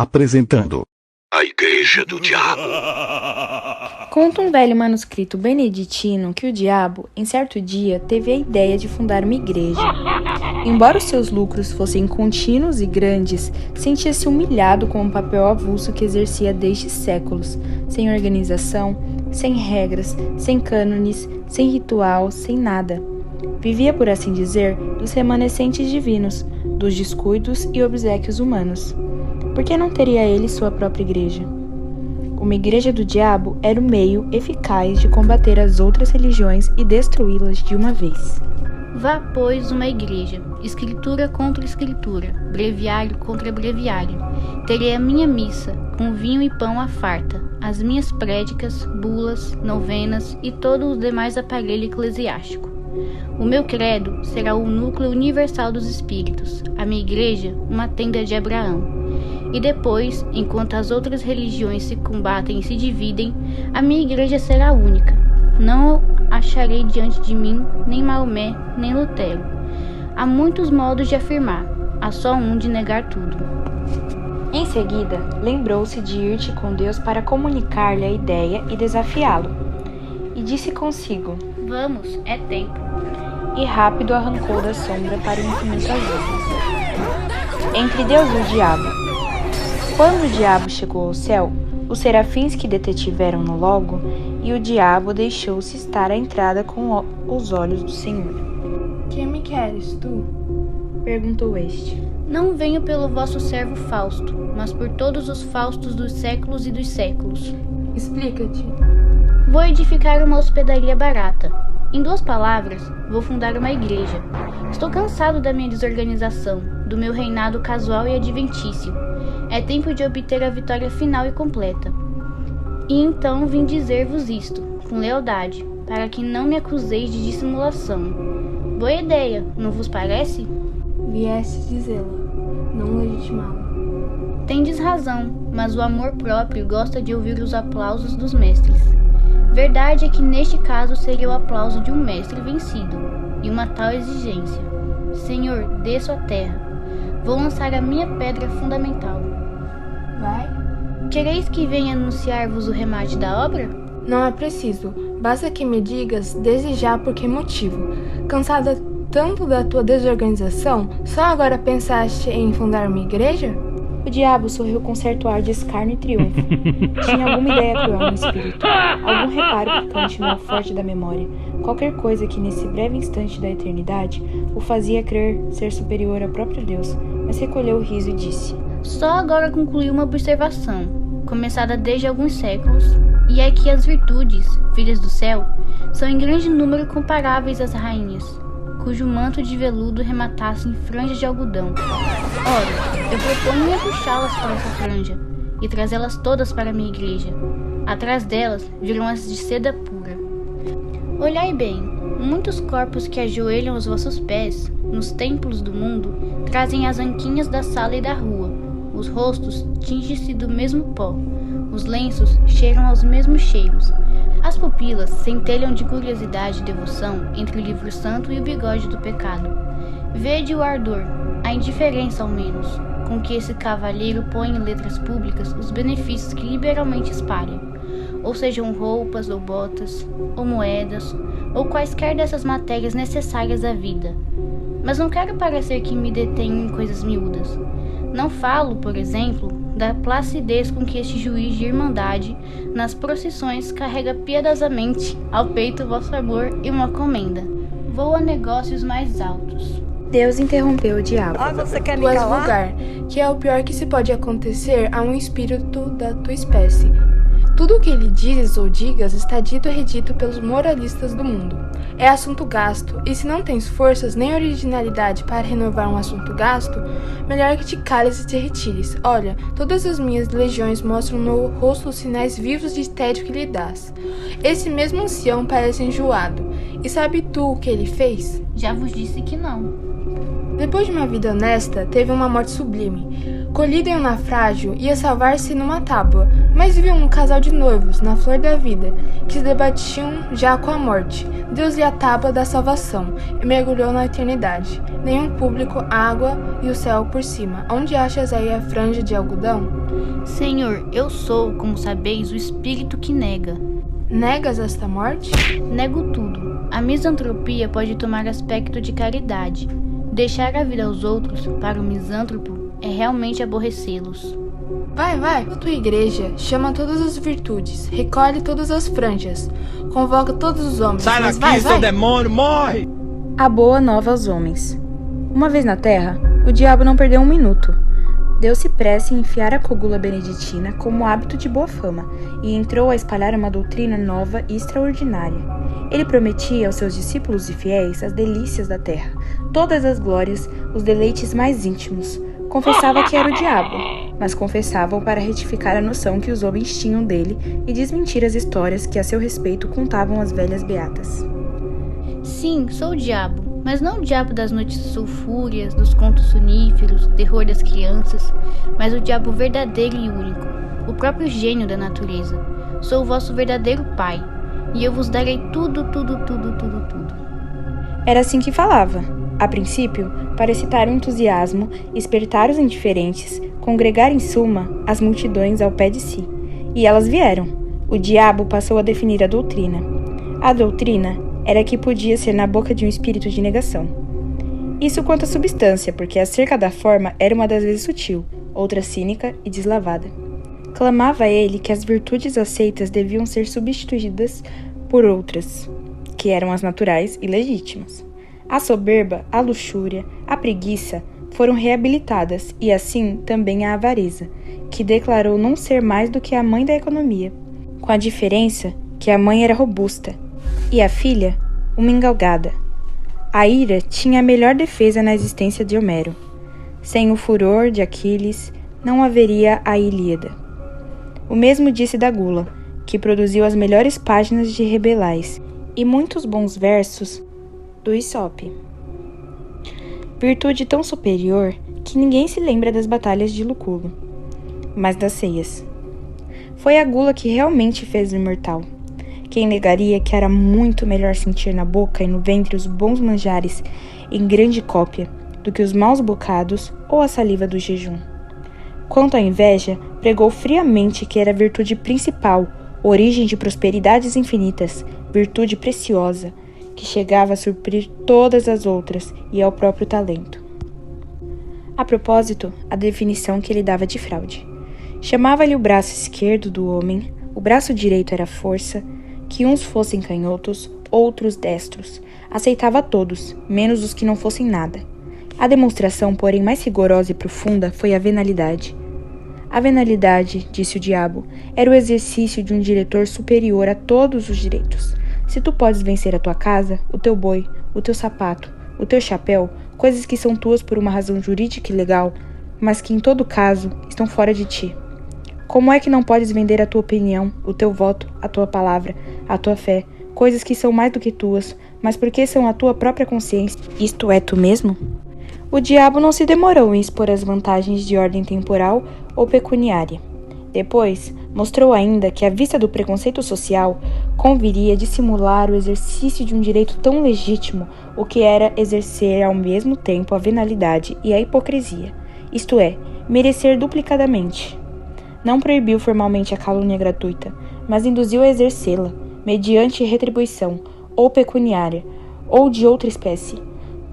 apresentando A Igreja do Diabo. Conta um velho manuscrito beneditino que o diabo, em certo dia, teve a ideia de fundar uma igreja. Embora os seus lucros fossem contínuos e grandes, sentia-se humilhado com o papel avulso que exercia desde séculos, sem organização, sem regras, sem cânones, sem ritual, sem nada. Vivia, por assim dizer, dos remanescentes divinos, dos descuidos e obséquios humanos. Por que não teria ele sua própria igreja? Uma igreja do diabo era o meio eficaz de combater as outras religiões e destruí-las de uma vez. Vá, pois, uma igreja, escritura contra escritura, breviário contra breviário. Terei a minha missa, com vinho e pão à farta, as minhas prédicas, bulas, novenas e todo o demais aparelho eclesiástico. O meu credo será o núcleo universal dos espíritos, a minha igreja, uma tenda de Abraão. E depois, enquanto as outras religiões se combatem e se dividem, a minha igreja será única. Não acharei diante de mim nem Maomé, nem Lutero. Há muitos modos de afirmar, há só um de negar tudo. Em seguida, lembrou-se de ir-te com Deus para comunicar-lhe a ideia e desafiá-lo. E disse consigo: Vamos, é tempo. E rápido arrancou da sombra para o infinito azul. Entre Deus e o diabo. Quando o diabo chegou ao céu, os serafins que detetiveram-no logo, e o diabo deixou-se estar à entrada com os olhos do Senhor. Que me queres, tu? Perguntou este. Não venho pelo vosso servo Fausto, mas por todos os Faustos dos séculos e dos séculos. Explica-te. Vou edificar uma hospedaria barata. Em 2 palavras, vou fundar uma igreja. Estou cansado da minha desorganização, do meu reinado casual e adventício. É tempo de obter a vitória final e completa. E então vim dizer-vos isto, com lealdade, para que não me acuseis de dissimulação. Boa ideia, não vos parece? Vieste dizê-la, não legitimá-la. Tendes razão, mas o amor próprio gosta de ouvir os aplausos dos mestres. Verdade é que neste caso seria o aplauso de um mestre vencido, e uma tal exigência. Senhor, desço à terra. Vou lançar a minha pedra fundamental. Vai? Quereis que venha anunciar-vos o remate da obra? Não é preciso. Basta que me digas desde já por que motivo. Cansada tanto da tua desorganização, só agora pensaste em fundar uma igreja? O diabo sorriu com certo ar de escárnio e triunfo. Tinha alguma ideia cruel no espírito, algum reparo picante no alforje da memória, qualquer coisa que nesse breve instante da eternidade o fazia crer ser superior ao próprio Deus, mas recolheu o riso e disse: Só agora concluí uma observação, começada desde alguns séculos, e é que as virtudes, filhas do céu, são em grande número comparáveis às rainhas, cujo manto de veludo rematasse em franjas de algodão. Ora, eu proponho-me puxá-las para essa franja e trazê-las todas para a minha igreja. Atrás delas virão as de seda pura. Olhai bem, muitos corpos que ajoelham aos vossos pés, nos templos do mundo, trazem as anquinhas da sala e da rua. Os rostos tingem-se do mesmo pó. Os lenços cheiram aos mesmos cheiros. As pupilas centelham de curiosidade e devoção entre o livro santo e o bigode do pecado. Vede o ardor, a indiferença ao menos, com que esse cavalheiro põe em letras públicas os benefícios que liberalmente espalha, ou sejam roupas ou botas, ou moedas, ou quaisquer dessas matérias necessárias à vida. Mas não quero parecer que me detenho em coisas miúdas. Não falo, por exemplo, da placidez com que este juiz de irmandade nas procissões carrega piedosamente ao peito vosso amor e uma comenda. Vou a negócios mais altos. Deus interrompeu o diabo. Você quer me Tu és calar? vulgar, que é o pior que se pode acontecer a um espírito da tua espécie. Tudo o que lhe dizes ou digas está dito e redito pelos moralistas do mundo. É assunto gasto, e se não tens forças nem originalidade para renovar um assunto gasto, melhor que te cales e te retires. Olha, todas as minhas legiões mostram no rosto os sinais vivos de tédio que lhe dás. Esse mesmo ancião parece enjoado. E sabe tu o que ele fez? Já vos disse que não. Depois de uma vida honesta, teve uma morte sublime. Colhido em um naufrágio, ia salvar-se numa tábua, mas viu um casal de noivos, na flor da vida, que se debatiam já com a morte. Deus-lhe a tábua da salvação e mergulhou na eternidade. Nenhum público, água e o céu por cima. Onde achas aí a franja de algodão? Senhor, eu sou, como sabeis, o espírito que nega. Negas esta morte? Nego tudo. A misantropia pode tomar aspecto de caridade. Deixar a vida aos outros, para o misântropo, é realmente aborrecê-los. Vai, a tua igreja, chama todas as virtudes, recolhe todas as franjas, convoca todos os homens. Sai mas daqui, seu vai. demônio, morre! A boa nova aos homens. Uma vez na terra, o diabo não perdeu um minuto. Deu-se pressa em enfiar a cogula beneditina como hábito de boa fama e entrou a espalhar uma doutrina nova e extraordinária. Ele prometia aos seus discípulos e fiéis as delícias da terra, todas as glórias, os deleites mais íntimos. Confessava que era o diabo, mas confessavam para retificar a noção que os homens tinham dele e desmentir as histórias que a seu respeito contavam as velhas beatas. Sim, sou o diabo, mas não o diabo das noites sulfúreas, dos contos soníferos, terror das crianças, mas o diabo verdadeiro e único, o próprio gênio da natureza. Sou o vosso verdadeiro pai, e eu vos darei tudo. Era assim que falava. A princípio, para excitar o entusiasmo, espertar os indiferentes, congregar em suma as multidões ao pé de si. E elas vieram. O diabo passou a definir a doutrina. A doutrina era que podia ser na boca de um espírito de negação. Isso quanto à substância, porque acerca da forma era uma das vezes sutil, outra cínica e deslavada. Clamava ele que as virtudes aceitas deviam ser substituídas por outras, que eram as naturais e legítimas. A soberba, a luxúria, a preguiça foram reabilitadas e assim também a avareza, que declarou não ser mais do que a mãe da economia, com a diferença que a mãe era robusta e a filha uma engalgada. A ira tinha a melhor defesa na existência de Homero. Sem o furor de Aquiles não haveria a Ilíada. O mesmo disse da gula, que produziu as melhores páginas de Rabelais e muitos bons versos do Isope. Virtude tão superior que ninguém se lembra das batalhas de Luculo, mas das ceias. Foi a gula que realmente fez o imortal. Quem negaria que era muito melhor sentir na boca e no ventre os bons manjares em grande cópia do que os maus bocados ou a saliva do jejum? Quanto à inveja, pregou friamente que era a virtude principal, origem de prosperidades infinitas, virtude preciosa, que chegava a suprir todas as outras e ao próprio talento. A propósito, a definição que ele dava de fraude. Chamava-lhe o braço esquerdo do homem, o braço direito era força, que uns fossem canhotos, outros destros. Aceitava todos, menos os que não fossem nada. A demonstração, porém, mais rigorosa e profunda foi a venalidade. A venalidade, disse o diabo, era o exercício de um diretor superior a todos os direitos. Se tu podes vencer a tua casa, o teu boi, o teu sapato, o teu chapéu, coisas que são tuas por uma razão jurídica e legal, mas que em todo caso estão fora de ti. Como é que não podes vender a tua opinião, o teu voto, a tua palavra, a tua fé, coisas que são mais do que tuas, mas porque são a tua própria consciência, isto é, tu mesmo? O diabo não se demorou em expor as vantagens de ordem temporal ou pecuniária. Depois, mostrou ainda que, à vista do preconceito social, conviria dissimular o exercício de um direito tão legítimo, o que era exercer ao mesmo tempo a venalidade e a hipocrisia, isto é, merecer duplicadamente. Não proibiu formalmente a calúnia gratuita, mas induziu a exercê-la, mediante retribuição, ou pecuniária, ou de outra espécie.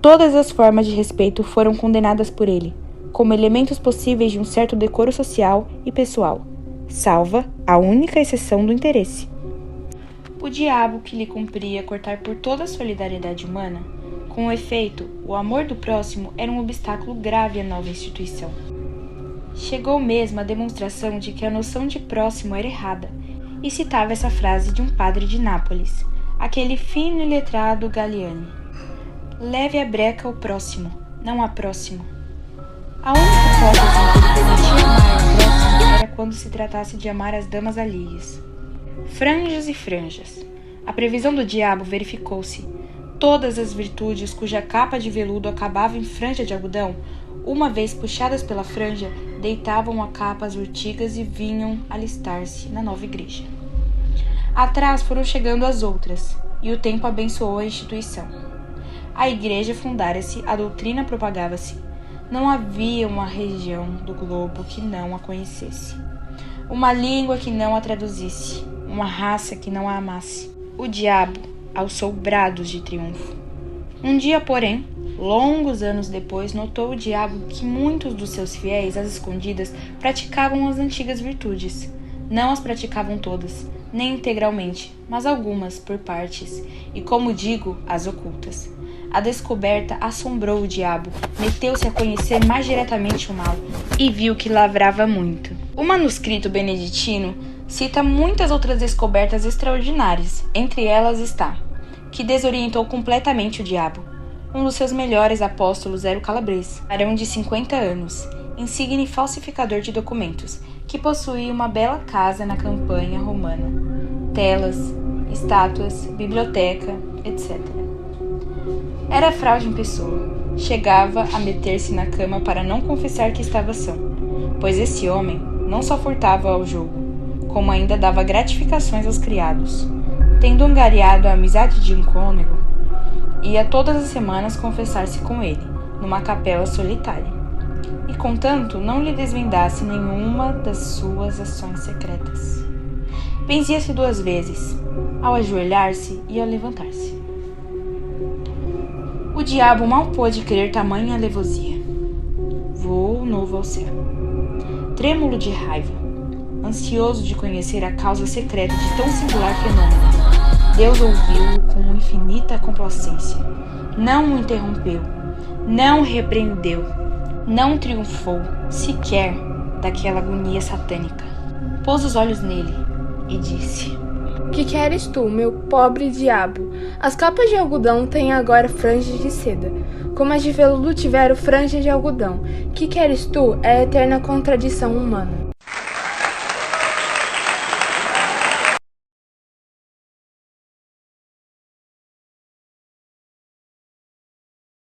Todas as formas de respeito foram condenadas por ele, como elementos possíveis de um certo decoro social e pessoal, salva a única exceção do interesse. O diabo que lhe cumpria cortar por toda a solidariedade humana, com efeito, o amor do próximo era um obstáculo grave à nova instituição. Chegou mesmo a demonstração de que a noção de próximo era errada, e citava essa frase de um padre de Nápoles, aquele fino e letrado Galiani: leve a breca ao próximo, não a próximo. A única hipótese em que ele permitia amar ao próximo era quando se tratasse de amar as damas alheias. Franjas e franjas. A previsão do diabo verificou-se. Todas as virtudes cuja capa de veludo acabava em franja de algodão, uma vez puxadas pela franja, deitavam a capa às urtigas e vinham alistar-se na nova igreja. Atrás foram chegando as outras, e o tempo abençoou a instituição. A igreja fundara-se, a doutrina propagava-se. Não havia uma região do globo que não a conhecesse, uma língua que não a traduzisse, uma raça que não a amasse. O diabo alçou brados de triunfo. Um dia, porém, longos anos depois, notou o diabo que muitos dos seus fiéis, às escondidas, praticavam as antigas virtudes. Não as praticavam todas, nem integralmente, mas algumas, por partes, e, como digo, as ocultas. A descoberta assombrou o diabo, meteu-se a conhecer mais diretamente o mal, e viu que lavrava muito. O manuscrito beneditino cita muitas outras descobertas extraordinárias, entre elas está, que desorientou completamente o diabo. Um dos seus melhores apóstolos era o Calabres, varão de 50 anos, insigne falsificador de documentos, que possuía uma bela casa na campanha romana, telas, estátuas, biblioteca, etc. Era fraude em pessoa. Chegava a meter-se na cama para não confessar que estava são, pois esse homem não só furtava ao jogo, como ainda dava gratificações aos criados. Tendo angariado a amizade de um cônego, ia todas as semanas confessar-se com ele, numa capela solitária, e contanto não lhe desvendasse nenhuma das suas ações secretas. Benzia-se 2 vezes, ao ajoelhar-se e ao levantar-se. O diabo mal pôde crer tamanha alevosia. Voou novo ao céu, trêmulo de raiva, ansioso de conhecer a causa secreta de tão singular fenômeno. Deus ouviu-o com infinita complacência. Não o interrompeu, não o repreendeu, não triunfou, sequer, daquela agonia satânica. Pôs os olhos nele e disse: Que queres tu, meu pobre diabo? As capas de algodão têm agora franjas de seda, como as de veludo tiveram franjas de algodão. Que queres tu é a eterna contradição humana.